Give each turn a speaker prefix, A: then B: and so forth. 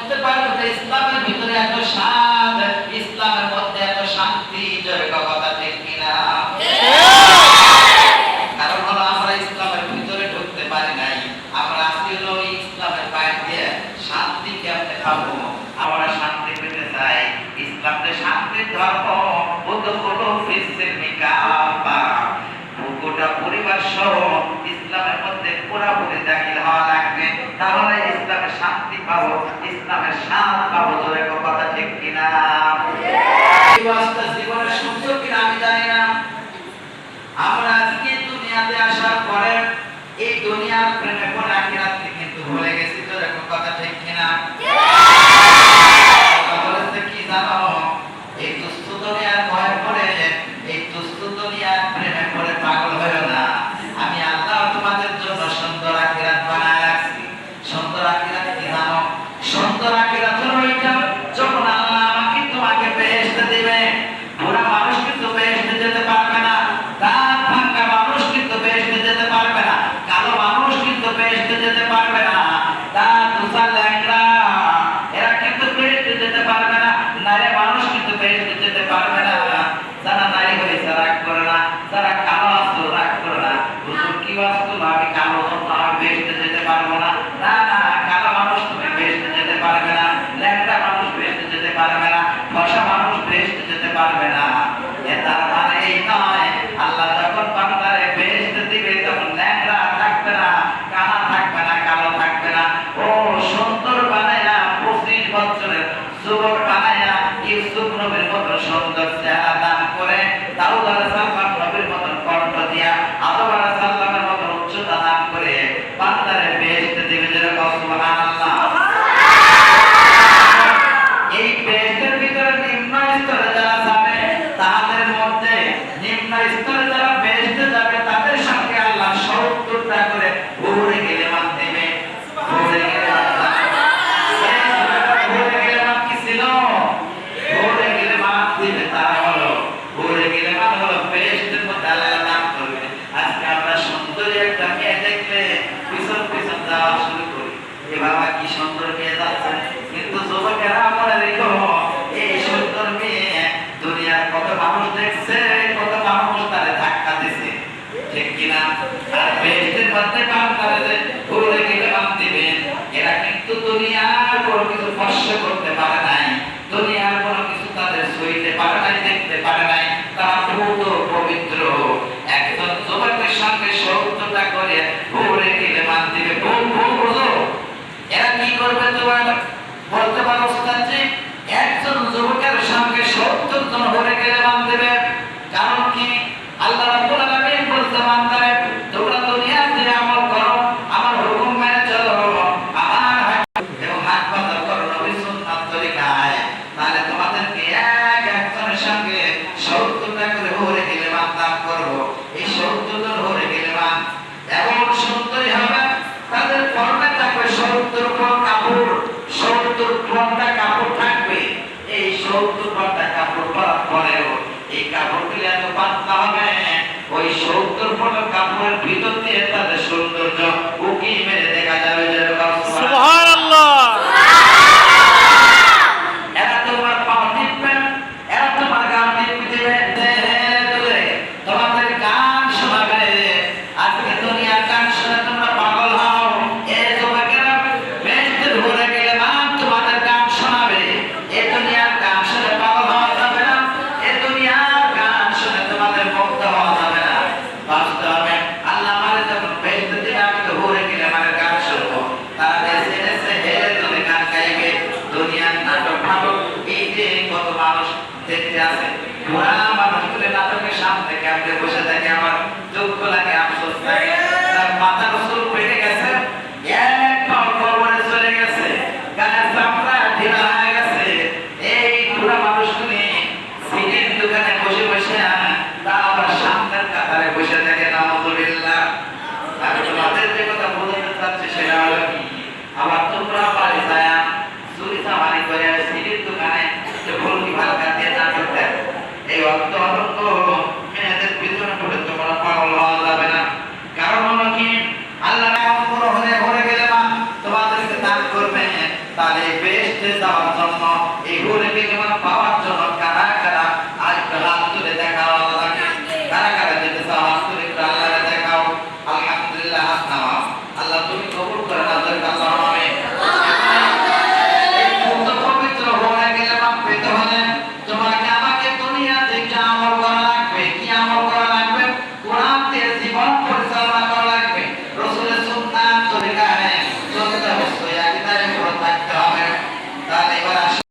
A: বুঝতে পারবো যে ইসলামের ভিতরে এত স্বাদ, ইসলামের মধ্যে এত শান্তি। জোরে কথা ঠিক কিনা? কারণ হলো আমরা ইসলামের ভিতরে ঢুকতে পারি নাই। আমরা আজকে হলো ইসলামের বাইরে দিয়ে শান্তি কেমনে পাবো? আমরা শান্তি পেতে চাই। ইসলাম যে শান্তির ধর্ম, উদখুলু ফিস-সিলমি কাফা। গোটা পরিবার সহ ইসলামের মধ্যে পুরোপুরি দাখিল হওয়া লাগবে, তাহলে ইসলামের শান্তি পাবো, ইসলামের স্বাদ পাবো। জোরে কথা ঠিক কিনা? এই বাস্তব জীবনের সত্য কিনা আমি জানি না। আমরা আজকে দুনিয়াতে আসার পরে এই দুনিয়ার প্রেমে পড়ে আখিরাতকে কিন্তু ভুলে গেছি। জোরে কথা ঠিক কিনা? বলেছে কি জানো? এই তুচ্ছ দুনিয়ার ভয় পড়ে, এই তুচ্ছ দুনিয়ার প্রেমে পড়ে পাগল হয়ো না। আমি আল্লাহ তোমাদের জন্য সুন্দর আখিরাত বানায় রাখছি। সুন্দর আখিরাত কি জানো? সুন্দর আখিরাত হলো এটা যখন আল্লাহ আমাকে তোমাকে বেহেশতে দিবে। বুড়া মানুষ কিন্তু বেহেশতে যেতে পারবে না, দাঁত ভাঙা মানুষ কিন্তু বেহেশতে যেতে পারবে না, কালো মানুষ কিন্তু বেহেশতে যেতে পারবে না, দাঁত উঁচা ল্যাংড়া এরা কিন্তু বেহেশতে যেতে পারবে না, নারী মানুষ কিন্তু বেহেশতে যেতে পারবে না। যারা নারী হয়েছে রাগ করে না, যারা কালো আসতো রাগ করে না। হুজুর কি আসতো? আমি কালো আমি বেহেশতে যেতে পারবো না। না না, কালো মানুষ তুমি বেহেশতে যেতে পারবে না, ল্যাংড়া মানুষ বেহেশতে যেতে পারবে না, ফর্সা মানুষ বেহেশতে যেতে পারবে না। তার মানে এই নয়, আল্লাহ যখন বান্দারে বেহেশতে দিবে তখন ল্যাংড়া থাকবে না, কানা থাকবে না, কালো থাকবে না। ও সুন্দর বানায়া 25 বছরের যুবক বানায়া ইউসুফ নবীর মতো সুন্দর চেহারা দান করে, দাউদ আলাইহিস সালাম নবীর মতো কণ্ঠ দিয়া, আদম আলাইহিস সালামের মতো উচ্চতা দান করে বান্দারে বেহেশতে দিবে। যেরকম সুবহানাল্লাহ। এই বেহেশতের ভিতরে নিম্ন স্তরে যারা যাবে, তাদের মধ্যে নিম্ন স্তরে যারা বেহেশতে যাবে তাদের সঙ্গে আল্লাহ 70টা করে হুরে গেলেমান দেবে। হুরে গেলেমান কি ছিল? হুরে গেলেমান দিবে। তারা হলো হুরে গেলেমান হলো বেহেশতের মধ্যে আল্লাহ দান করবে। আজকে আমরা সুন্দরী একটা মেয়ে দেখলে পিছন পিছন যাওয়া শুরু করি, এ বাবা কি সুন্দর মেয়ে যাচ্ছে। কিন্তু যুবকেরা মনে রেখো, এই সুন্দর মেয়ে দুনিয়ার কত মানুষ দেখছে, কত মানুষ তারে ধাক্কা দিছে, ঠিক কিনা? আর বেহেশতের মধ্যে বান্দারে ঘুরে গেলে বান দিবেন। এরা কিন্তু দুনিয়ার কোনো কিছু স্পর্শ করতে পারে নাই, দুনিয়ার কোনো কিছু তাদের সইতে পারে নাই, দেখতে পারে নাই। তারা পূত পবিত্র। একজন যুবকের সঙ্গে 70টা করে ঘুরে গেলে বান দিবে। বুঝো এরা কি করবে? তোমার বলতে পারো ওস্তাদজি, একজন যুবকের সঙ্গে 70 জন ঘুরে গেলে বান দেবে। কারণ কি? আল্লাহ রাব্বুল আলামিন বলতে বান্দারে তোমরা দুনিয়াতে আমল করো, আমার হুকুম মেনে চলো, আমার এবং হাত পাতা করো নবী সুন্নাত তরিকায়, তাহলে তোমাদেরকে একজনের সঙ্গে 70টা করে ঘুরে গেলে বান দান করবো। এই 70 জন ঘুরে গেলে বান এমন সুন্দরী হবে, তাদের পরনে থাকবে 70 কাপড়, 70 ঘন্টা কাপড় থাকবে। এই 70 ঘন্টা কাপড় পরার পরেও এই কাপড়গুলি এত পাতলা হবে, ওই 70 কাপড়ের ভিতর দিয়ে তাদের সৌন্দর্য উকি মেরে দেখা যাবে। সুবহানাল্লাহ। এরা তোমার পাও টিপবে, এরা তোমার গান টিপবে, তোমাদের গান শোনাবে। আজকে দুনিয়ার গান শুনে তোমরা পাগল হও। এই যুবকেরা বেহেশতে ঘুরে গেলে মান তোমাদের গান শোনাবে। এই দুনিয়ার গান শুনে পাগল হওয়া যাবে না, এই দুনিয়ার গান শুনে তোমাদের মুগ্ধ হওয়া যাবে না। বাস্তবে আল্লাহ আমাদের যখন বেহেশতে দিবে, আমি তো ঘুরে গেলে আমার গান শুনবো। তারা দেশে দেশে হেরে ধরে গান গাইবে। দুনিয়ার নাটক ফাটক এই যে কত মানুষ দেখতে আসে, পুরা মানুষগুলো নাটকের সামনে কেমনে বসে থাকে, আমার দুঃখ লাগে।